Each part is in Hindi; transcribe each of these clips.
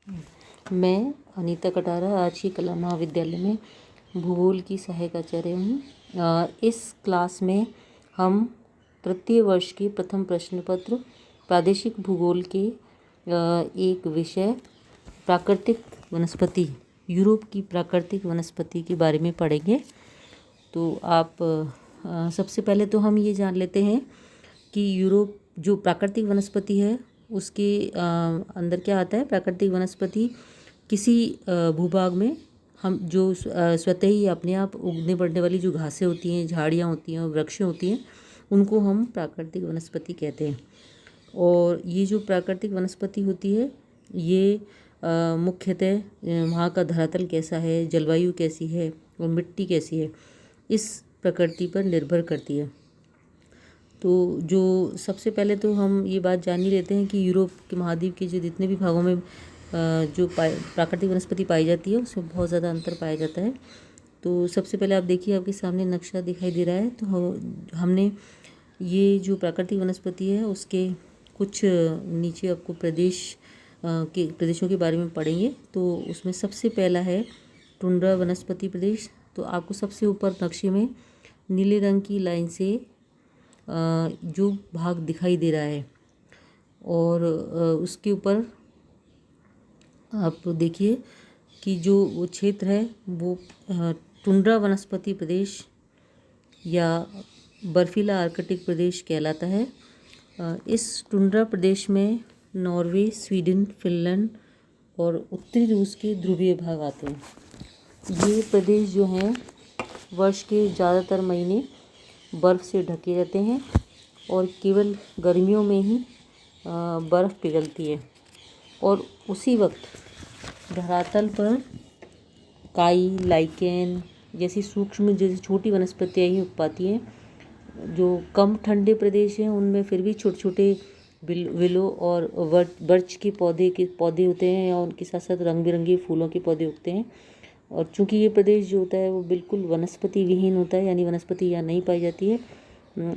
मैं अनीता कटारा आज की कला महाविद्यालय में भूगोल की सहायक आचार्य हूँ। इस क्लास में हम तृतीय वर्ष के प्रथम प्रश्न पत्र प्रादेशिक भूगोल के एक विषय प्राकृतिक वनस्पति, यूरोप की प्राकृतिक वनस्पति के बारे में पढ़ेंगे। तो आप सबसे पहले तो हम ये जान लेते हैं कि यूरोप जो प्राकृतिक वनस्पति है उसके अंदर क्या आता है। प्राकृतिक वनस्पति किसी भूभाग में हम जो स्वतः ही अपने आप उगने बढ़ने वाली जो घासें होती हैं, झाड़ियाँ होती हैं और वृक्ष होती हैं, उनको हम प्राकृतिक वनस्पति कहते हैं। और ये जो प्राकृतिक वनस्पति होती है ये मुख्यतः वहाँ का धरातल कैसा है, जलवायु कैसी है और मिट्टी कैसी है, इस प्रकृति पर निर्भर करती है। तो जो सबसे पहले तो हम ये बात जान ही लेते हैं कि यूरोप के महाद्वीप के जो जितने भी भागों में जो प्राकृतिक वनस्पति पाई जाती है उसमें बहुत ज़्यादा अंतर पाया जाता है। तो सबसे पहले आप देखिए, आपके सामने नक्शा दिखाई दे रहा है। तो हमने ये जो प्राकृतिक वनस्पति है उसके कुछ नीचे आपको प्रदेशों के बारे में पढ़ेंगे। तो उसमें सबसे पहला है टुंड्रा वनस्पति प्रदेश। तो आपको सबसे ऊपर नक्शे में नीले रंग की लाइन से जो भाग दिखाई दे रहा है और उसके ऊपर आप देखिए कि जो वो क्षेत्र है वो टुंड्रा वनस्पति प्रदेश या बर्फीला आर्कटिक प्रदेश कहलाता है। इस टुंड्रा प्रदेश में नॉर्वे, स्वीडन, फिनलैंड और उत्तरी रूस के ध्रुवीय भाग आते हैं। ये प्रदेश जो हैं वर्ष के ज़्यादातर महीने बर्फ़ से ढके रहते हैं और केवल गर्मियों में ही बर्फ़ पिघलती है और उसी वक्त धरातल पर काई, लाइकेन जैसी सूक्ष्म जैसी छोटी वनस्पतियाँ ही उग पाती हैं। जो कम ठंडे प्रदेश हैं उनमें फिर भी छोटे छोटे विलो और बर्च के पौधे होते हैं और उनके साथ साथ रंग बिरंगे फूलों के पौधे उगते हैं। और चूंकि ये प्रदेश जो होता है वो बिल्कुल वनस्पति विहीन होता है, यानी वनस्पति यहाँ नहीं पाई जाती है,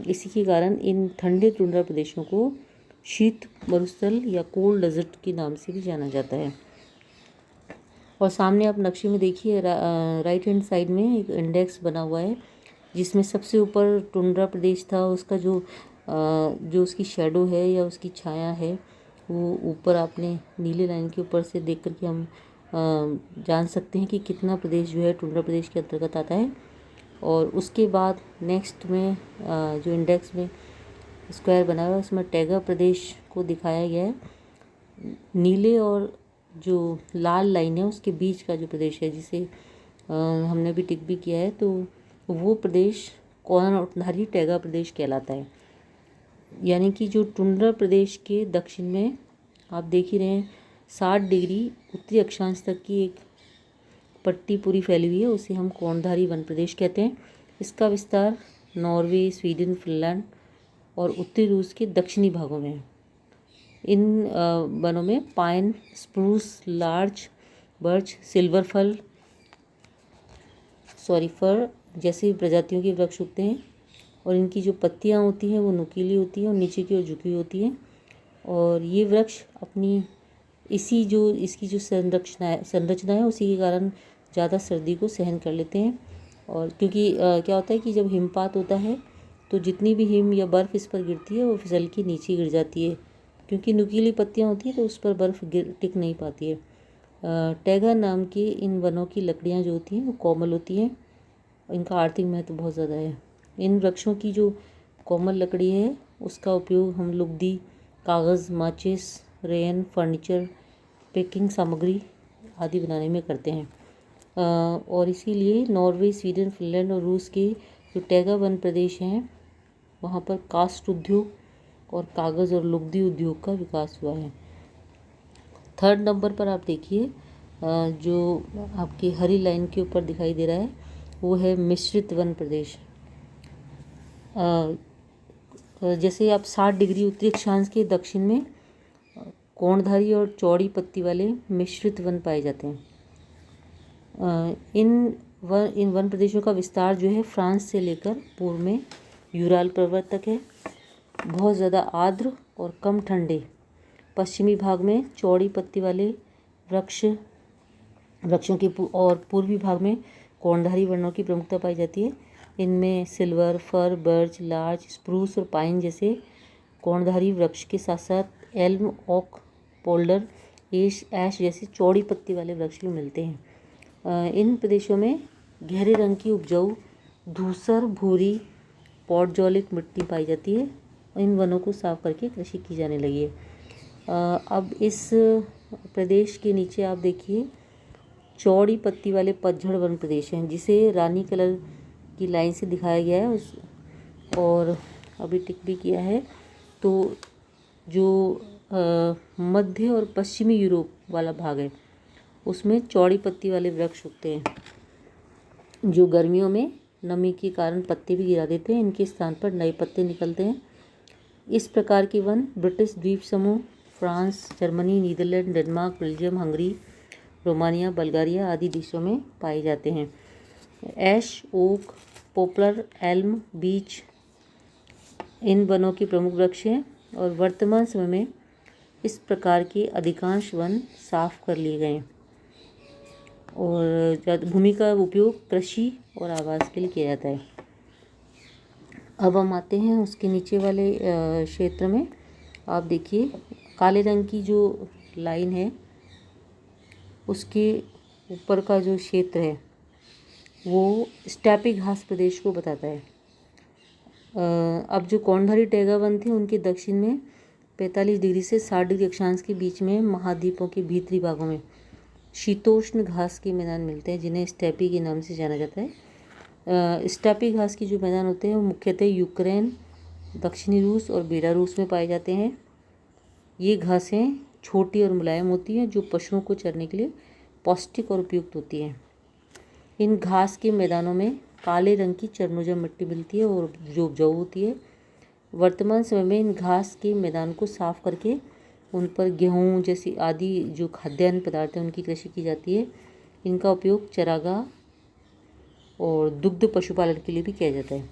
इसी के कारण इन ठंडे टुंड्रा प्रदेशों को शीत मरुस्थल या कोल्ड डेजर्ट के नाम से भी जाना जाता है। और सामने आप नक्शे में देखिए, राइट हैंड साइड में एक इंडेक्स बना हुआ है जिसमें सबसे ऊपर टुंड्रा प्रदेश था। उसका जो उसकी शेडो है या उसकी छाया है वो ऊपर आपने नीले लाइन के ऊपर से देख कर के हम जान सकते हैं कि कितना प्रदेश जो है टुंड्रा प्रदेश के अंतर्गत आता है। और उसके बाद नेक्स्ट में जो इंडेक्स में स्क्वायर बना हुआ है उसमें टैगा प्रदेश को दिखाया गया है। नीले और जो लाल लाइन है उसके बीच का जो प्रदेश है जिसे हमने भी टिक भी किया है, तो वो प्रदेश कोणार्कधारी टैगा प्रदेश कहलाता है। यानी कि जो टुंड्रा प्रदेश के दक्षिण में आप देख ही रहे हैं 60 डिग्री उत्तरी अक्षांश तक की एक पट्टी पूरी फैली हुई है, उसे हम कोणधारी वन प्रदेश कहते हैं। इसका विस्तार नॉर्वे, स्वीडन, फिनलैंड और उत्तरी रूस के दक्षिणी भागों में है। इन वनों में pine, spruce, larch, birch, silver fir जैसी प्रजातियों के वृक्ष उगते हैं और इनकी जो पत्तियां होती हैं वो नुकीली होती हैं और नीचे की ओर झुकी होती हैं। और ये वृक्ष अपनी इसकी जो संरचना है उसी के कारण ज़्यादा सर्दी को सहन कर लेते हैं। और क्योंकि क्या होता है कि जब हिमपात होता है तो जितनी भी हिम या बर्फ़ इस पर गिरती है वो फिसल के नीचे गिर जाती है, क्योंकि नुकीली पत्तियां होती हैं तो उस पर बर्फ़ टिक नहीं पाती है। टैगा नाम के इन वनों की लकड़ियाँ जो होती हैं वो कोमल होती हैं, इनका आर्थिक महत्व बहुत ज़्यादा है। इन वृक्षों की जो कोमल लकड़ी है उसका उपयोग हम लुगदी, कागज़, माचिस, रेन, फर्नीचर, पैकिंग सामग्री आदि बनाने में करते हैं। और इसीलिए नॉर्वे, स्वीडन, फिनलैंड और रूस के जो टैगा वन प्रदेश हैं वहाँ पर कास्ट उद्योग और कागज़ और लुगदी उद्योग का विकास हुआ है। थर्ड नंबर पर आप देखिए जो आपकी हरी लाइन के ऊपर दिखाई दे रहा है वो है मिश्रित वन प्रदेश। जैसे आप 60 डिग्री उत्तरी अक्षांश के दक्षिण में कोणधारी और चौड़ी पत्ती वाले मिश्रित वन पाए जाते हैं। इन वन प्रदेशों का विस्तार जो है फ्रांस से लेकर पूर्व में यूराल पर्वत तक है। बहुत ज़्यादा आर्द्र और कम ठंडे पश्चिमी भाग में चौड़ी पत्ती वाले वृक्षों के और पूर्वी भाग में कोणधारी वनों की प्रमुखता पाई जाती है। इनमें सिल्वर, फर, बर्च, लार्च, स्प्रूस और पाइन जैसे कोणधारी वृक्ष के साथ साथ एल्म, ओक, पोल्डर, ऐश जैसे चौड़ी पत्ती वाले वृक्ष भी मिलते हैं। इन प्रदेशों में गहरे रंग की उपजाऊ धूसर, भूरी, पॉडजोलिक मिट्टी पाई जाती है। इन वनों को साफ करके कृषि की जाने लगी है। अब इस प्रदेश के नीचे आप देखिए चौड़ी पत्ती वाले पतझड़ वन प्रदेश हैं, जिसे रानी कलर की लाइन से दिखाया गया है और अभी टिक भी किया है। तो जो मध्य और पश्चिमी यूरोप वाला भाग है उसमें चौड़ी पत्ती वाले वृक्ष उगते हैं, जो गर्मियों में नमी के कारण पत्ते भी गिरा देते हैं। इनके स्थान पर नए पत्ते निकलते हैं। इस प्रकार के वन ब्रिटिश द्वीप समूह, France, Germany, Netherlands, Denmark, Belgium, Hungary, Romania, Bulgaria आदि देशों में पाए जाते हैं। Ash, oak, poplar, elm, beech इन वनों के प्रमुख वृक्ष हैं और वर्तमान समय में इस प्रकार के अधिकांश वन साफ कर लिए गए हैं और भूमि का उपयोग कृषि और आवास के लिए किया जाता है। अब हम आते हैं उसके नीचे वाले क्षेत्र में। आप देखिए काले रंग की जो लाइन है उसके ऊपर का जो क्षेत्र है वो स्टेपी घास प्रदेश को बताता है। अब जो कोणधारी टैगा वन थे उनके दक्षिण में 45 डिग्री से 60 डिग्री अक्षांश के बीच में महाद्वीपों के भीतरी भागों में शीतोष्ण घास के मैदान मिलते हैं, जिन्हें स्टेपी के नाम से जाना जाता है। स्टेपी घास के जो मैदान होते हैं वो मुख्यतः यूक्रेन, दक्षिणी रूस और बेलारूस में पाए जाते हैं। ये घासें छोटी और मुलायम होती हैं, जो पशुओं को चरने के लिए पौष्टिक और उपयुक्त होती हैं। इन घास के मैदानों में काले रंग की चरनोजम मिट्टी मिलती है और जो उपजाऊ होती है। वर्तमान समय में इन घास के मैदान को साफ करके उन पर गेहूँ जैसी आदि जो खाद्यान्न पदार्थ हैं उनकी कृषि की जाती है। इनका उपयोग चारागाह और दुग्ध पशुपालन के लिए भी किया जाता है।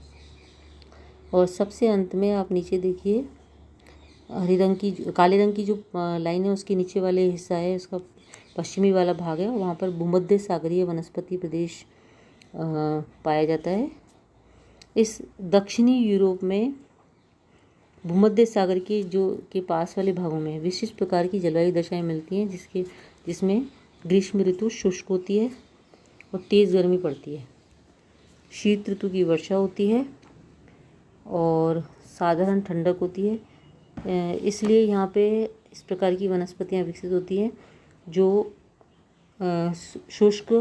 और सबसे अंत में आप नीचे देखिए काले रंग की जो लाइन है उसके नीचे वाले हिस्सा है, उसका पश्चिमी वाला भाग है, वहाँ पर भूमध्य सागरीय वनस्पति प्रदेश पाया जाता है। इस दक्षिणी यूरोप में भूमध्य सागर के पास वाले भागों में विशिष्ट प्रकार की जलवायु दशाएं मिलती हैं, जिसमें ग्रीष्म ऋतु शुष्क होती है और तेज़ गर्मी पड़ती है। शीत ऋतु की वर्षा होती है और साधारण ठंडक होती है। इसलिए यहाँ पे इस प्रकार की वनस्पतियाँ विकसित होती हैं जो शुष्क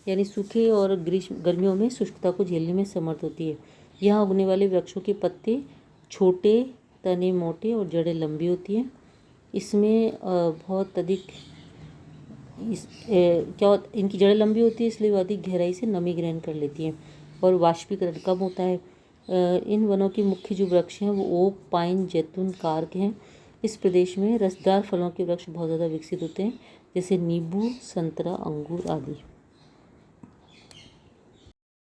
यानी सूखे और गर्मियों में शुष्कता को झेलने में समर्थ होती है। यहाँ उगने वाले वृक्षों के पत्ते छोटे, तने मोटे और जड़ें लंबी होती हैं। इसमें बहुत अधिक इनकी जड़ें लंबी होती है, इसलिए वो अधिक गहराई से नमी ग्रहण कर लेती हैं और वाष्पीकरण कम होता है। इन वनों के मुख्य जो वृक्ष हैं वो ओक, पाइन, जैतून, कार्क हैं। इस प्रदेश में रसदार फलों के वृक्ष बहुत ज़्यादा विकसित होते हैं, जैसे नींबू, संतरा, अंगूर आदि।